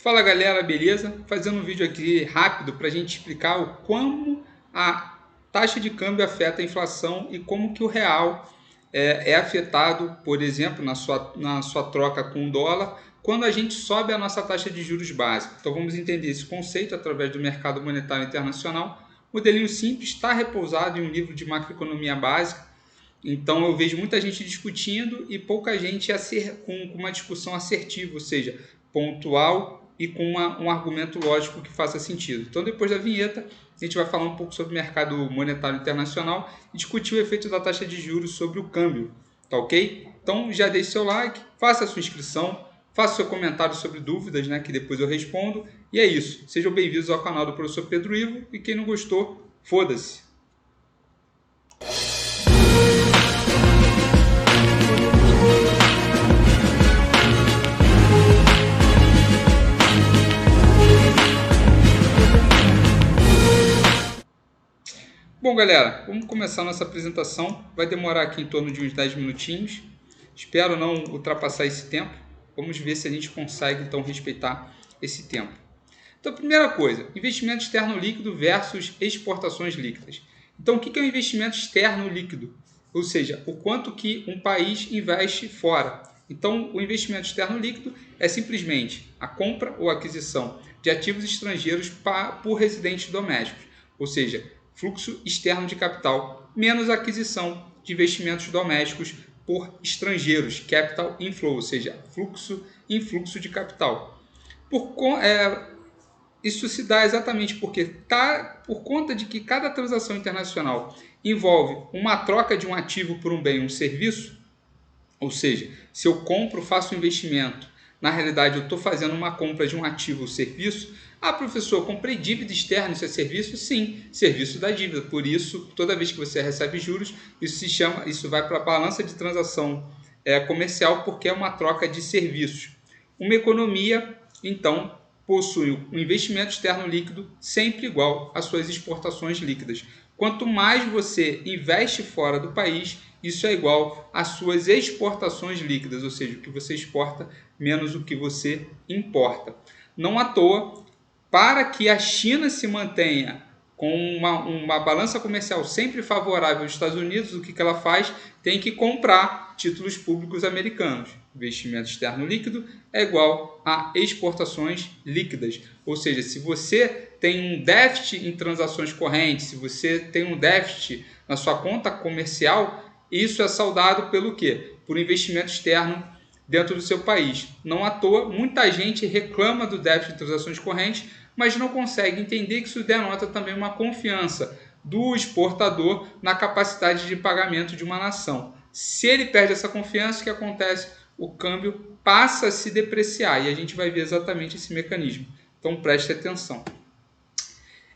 Fala galera, beleza? Fazendo um vídeo aqui rápido para a gente explicar como a taxa de câmbio afeta a inflação e como que o real é afetado, por exemplo, na sua troca com o dólar, quando a gente sobe a nossa taxa de juros básica. Então vamos entender esse conceito através do mercado monetário internacional. Modelinho simples, está repousado em um livro de macroeconomia básica. Então eu vejo muita gente discutindo e pouca gente com uma discussão assertiva, ou seja, pontual e com um argumento lógico que faça sentido. Então depois da vinheta a gente vai falar um pouco sobre o mercado monetário internacional e discutir o efeito da taxa de juros sobre o câmbio, tá ok? Então já deixe seu like, faça a sua inscrição, faça seu comentário sobre dúvidas, né, que depois eu respondo. E é isso, sejam bem-vindos ao canal do professor Pedro Ivo e quem não gostou, foda-se! Bom, galera, vamos começar a nossa apresentação. Vai demorar aqui em torno de uns 10 minutinhos. Espero não ultrapassar esse tempo. Vamos ver se a gente consegue, então, respeitar esse tempo. Então, primeira coisa, investimento externo líquido versus exportações líquidas. Então, o que é um investimento externo líquido? Ou seja, o quanto que um país investe fora. Então, o investimento externo líquido é simplesmente a compra ou aquisição de ativos estrangeiros por residentes domésticos. Ou seja, fluxo externo de capital menos aquisição de investimentos domésticos por estrangeiros, capital inflow, ou seja, influxo de capital. Isso se dá exatamente porque por conta de que cada transação internacional envolve uma troca de um ativo por um bem ou um serviço, ou seja, se eu compro, faço um investimento, na realidade eu estou fazendo uma compra de um ativo ou serviço. Ah, professor, comprei dívida externa, isso é serviço? Sim, serviço da dívida. Por isso, toda vez que você recebe juros, isso vai para a balança de transação comercial, porque é uma troca de serviços. Uma economia, então, possui um investimento externo líquido sempre igual às suas exportações líquidas. Quanto mais você investe fora do país, isso é igual às suas exportações líquidas, ou seja, o que você exporta menos o que você importa. Não à toa, para que a China se mantenha com uma balança comercial sempre favorável aos Estados Unidos, o que ela faz? Tem que comprar títulos públicos americanos. Investimento externo líquido é igual a exportações líquidas. Ou seja, se você tem um déficit em transações correntes, se você tem um déficit na sua conta comercial, isso é saudado pelo quê? Por investimento externo dentro do seu país. Não à toa, muita gente reclama do déficit de transações correntes, mas não consegue entender que isso denota também uma confiança do exportador na capacidade de pagamento de uma nação. Se ele perde essa confiança, o que acontece? O câmbio passa a se depreciar e a gente vai ver exatamente esse mecanismo. Então preste atenção.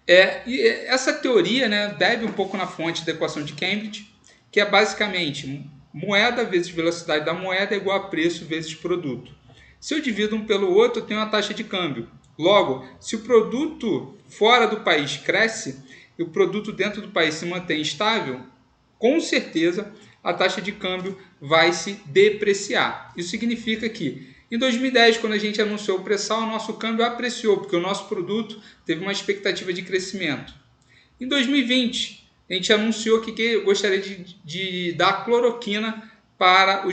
E essa teoria, né, deve um pouco na fonte da equação de Cambridge, que é basicamente moeda vezes velocidade da moeda é igual a preço vezes produto. Se eu divido um pelo outro, eu tenho uma taxa de câmbio. Logo, se o produto fora do país cresce e o produto dentro do país se mantém estável, com certeza a taxa de câmbio vai se depreciar. Isso significa que em 2010, quando a gente anunciou o pré-sal, o nosso câmbio apreciou, porque o nosso produto teve uma expectativa de crescimento. Em 2020, a gente anunciou que gostaria de dar cloroquina para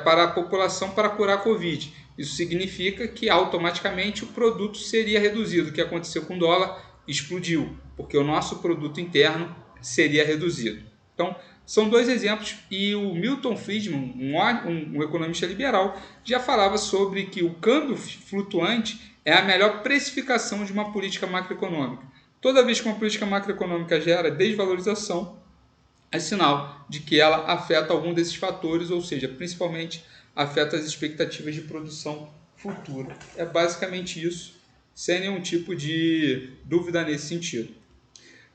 para a população para curar a Covid. Isso significa que automaticamente o produto seria reduzido. O que aconteceu com o dólar? Explodiu, porque o nosso produto interno seria reduzido. Então, são dois exemplos, e o Milton Friedman, um economista liberal, já falava sobre que o câmbio flutuante é a melhor precificação de uma política macroeconômica. Toda vez que uma política macroeconômica gera desvalorização, é sinal de que ela afeta algum desses fatores, ou seja, principalmente afeta as expectativas de produção futura. É basicamente isso, sem nenhum tipo de dúvida nesse sentido.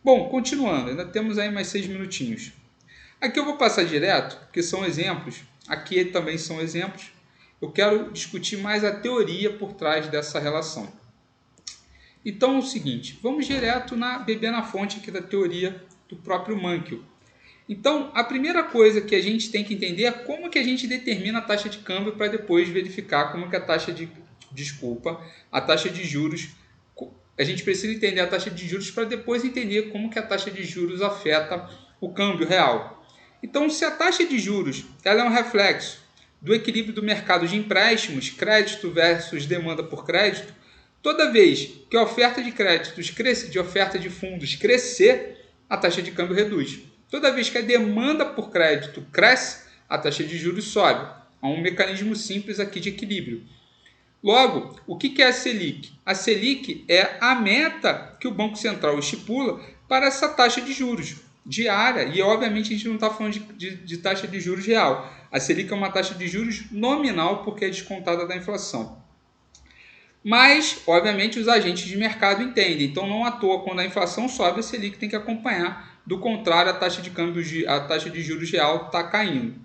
Bom, continuando, ainda temos aí mais 6 minutinhos. Aqui eu vou passar direto, porque são exemplos, aqui também são exemplos. Eu quero discutir mais a teoria por trás dessa relação. Então é o seguinte, vamos direto beber na fonte aqui da teoria do próprio Mankiw. Então, a primeira coisa que a gente tem que entender é como que a gente determina a taxa de câmbio para depois verificar como que a taxa de desculpa, a taxa de juros. A gente precisa entender a taxa de juros para depois entender como que a taxa de juros afeta o câmbio real. Então, se a taxa de juros ela é um reflexo do equilíbrio do mercado de empréstimos, crédito versus demanda por crédito, toda vez que a oferta de créditos cresce, de oferta de fundos crescer, a taxa de câmbio reduz. Toda vez que a demanda por crédito cresce, a taxa de juros sobe. Há um mecanismo simples aqui de equilíbrio. Logo, o que é a Selic? A Selic é a meta que o Banco Central estipula para essa taxa de juros diária. E, obviamente, a gente não está falando de taxa de juros real. A Selic é uma taxa de juros nominal porque é descontada da inflação. Mas, obviamente, os agentes de mercado entendem. Então, não à toa, quando a inflação sobe, a Selic tem que acompanhar. Do contrário, a taxa de juros real está caindo.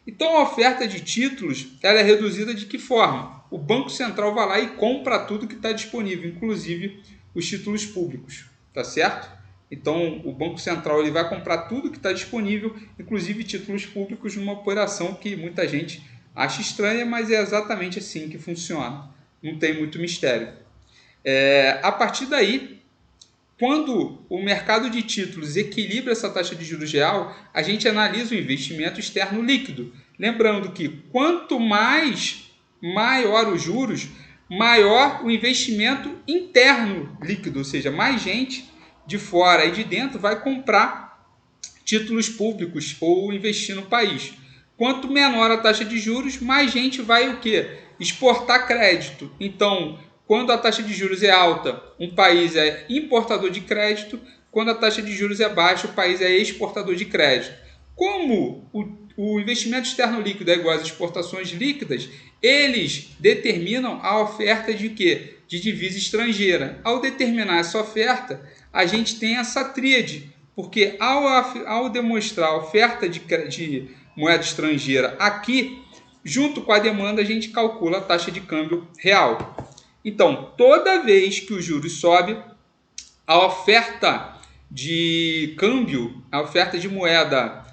Então, a oferta de títulos ela é reduzida de que forma? O Banco Central vai lá e compra tudo que está disponível, inclusive os títulos públicos, tá certo? Então, o Banco Central ele vai comprar tudo que está disponível, inclusive títulos públicos, numa operação que muita gente acha estranha, mas é exatamente assim que funciona. Não tem muito mistério. A partir daí, quando o mercado de títulos equilibra essa taxa de juros real, a gente analisa o investimento externo líquido. Lembrando que quanto maior os juros, maior o investimento interno líquido, ou seja, mais gente de fora e de dentro vai comprar títulos públicos ou investir no país. Quanto menor a taxa de juros, mais gente vai o quê? Exportar crédito. Então, quando a taxa de juros é alta, um país é importador de crédito. Quando a taxa de juros é baixa, o país é exportador de crédito. Como o investimento externo líquido é igual às exportações líquidas, eles determinam a oferta de quê? De divisa estrangeira. Ao determinar essa oferta, a gente tem essa tríade, porque ao demonstrar a oferta de moeda estrangeira aqui, junto com a demanda, a gente calcula a taxa de câmbio real. Então, toda vez que o juros sobe, a oferta de câmbio, a oferta de moeda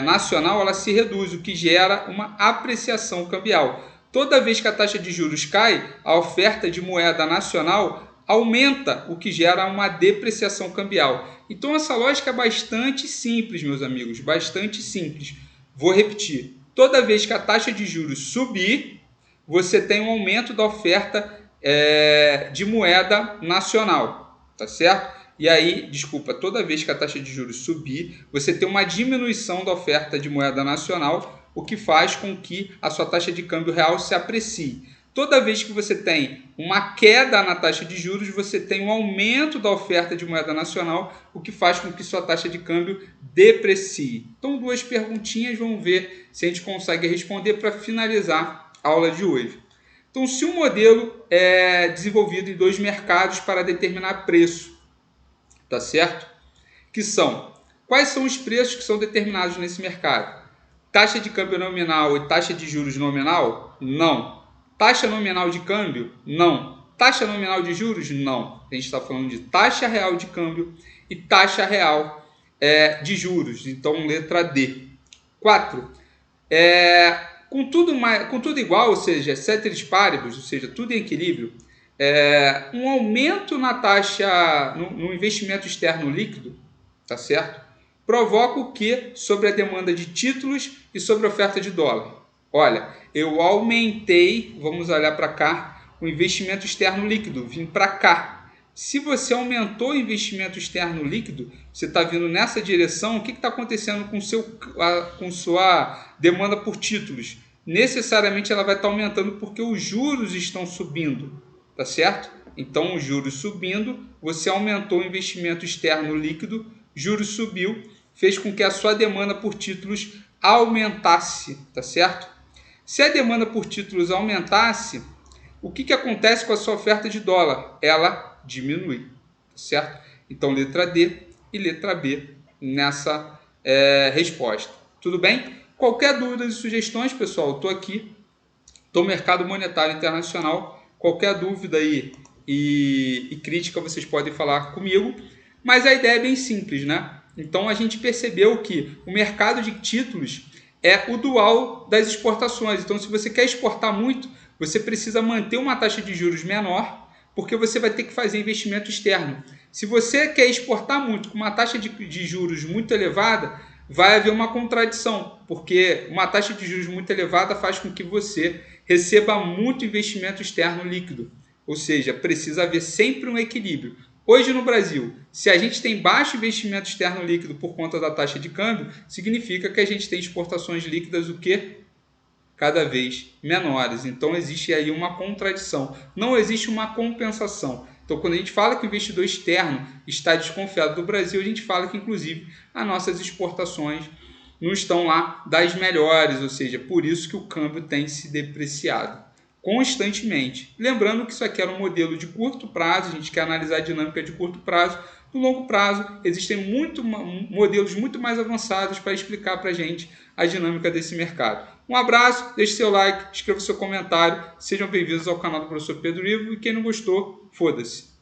nacional, ela se reduz, o que gera uma apreciação cambial. Toda vez que a taxa de juros cai, a oferta de moeda nacional aumenta, o que gera uma depreciação cambial. Então, essa lógica é bastante simples, meus amigos, bastante simples. Vou repetir. Toda vez que a taxa de juros subir, você tem um aumento da oferta de moeda nacional, tá certo? E aí, toda vez que a taxa de juros subir, você tem uma diminuição da oferta de moeda nacional, o que faz com que a sua taxa de câmbio real se aprecie. Toda vez que você tem uma queda na taxa de juros, você tem um aumento da oferta de moeda nacional, o que faz com que sua taxa de câmbio deprecie. Então, duas perguntinhas, vamos ver se a gente consegue responder para finalizar a aula de hoje. Então, se o modelo é desenvolvido em dois mercados para determinar preço, tá certo? Quais são os preços que são determinados nesse mercado? Taxa de câmbio nominal e taxa de juros nominal? Não. Taxa nominal de câmbio? Não. Taxa nominal de juros? Não. A gente está falando de taxa real de câmbio e taxa real de juros. Então, letra D. 4. Com tudo igual, ou seja, ceteris paribus, ou seja, tudo em equilíbrio, um aumento na taxa, no investimento externo líquido, tá certo? Provoca o que sobre a demanda de títulos e sobre a oferta de dólar? Olha, eu aumentei, vamos olhar para cá, o investimento externo líquido, vim para cá. Se você aumentou o investimento externo líquido, você está vindo nessa direção, o que está acontecendo com sua demanda por títulos? Necessariamente ela vai estar aumentando porque os juros estão subindo, tá certo? Então, os juros subindo, você aumentou o investimento externo líquido, juros subiu, fez com que a sua demanda por títulos aumentasse, tá certo? Se a demanda por títulos aumentasse, o que acontece com a sua oferta de dólar? Ela diminui, tá certo? Então, letra D e letra B nessa resposta. Tudo bem? Qualquer dúvida e sugestões, pessoal, estou aqui. Estou no Mercado Monetário Internacional. Qualquer dúvida aí e crítica vocês podem falar comigo. Mas a ideia é bem simples, né? Então, a gente percebeu que o mercado de títulos é o dual das exportações. Então, se você quer exportar muito, você precisa manter uma taxa de juros menor, porque você vai ter que fazer investimento externo. Se você quer exportar muito com uma taxa de juros muito elevada, vai haver uma contradição, porque uma taxa de juros muito elevada faz com que você receba muito investimento externo líquido, ou seja, precisa haver sempre um equilíbrio. Hoje no Brasil, se a gente tem baixo investimento externo líquido por conta da taxa de câmbio, significa que a gente tem exportações líquidas o quê? Cada vez menores. Então existe aí uma contradição, não existe uma compensação. Então quando a gente fala que o investidor externo está desconfiado do Brasil, a gente fala que inclusive as nossas exportações não estão lá das melhores, ou seja, por isso que o câmbio tem se depreciado constantemente. Lembrando que isso aqui era um modelo de curto prazo, a gente quer analisar a dinâmica de curto prazo. No longo prazo, existem modelos muito mais avançados para explicar para a gente a dinâmica desse mercado. Um abraço, deixe seu like, escreva seu comentário, sejam bem-vindos ao canal do professor Pedro Ivo e quem não gostou, foda-se.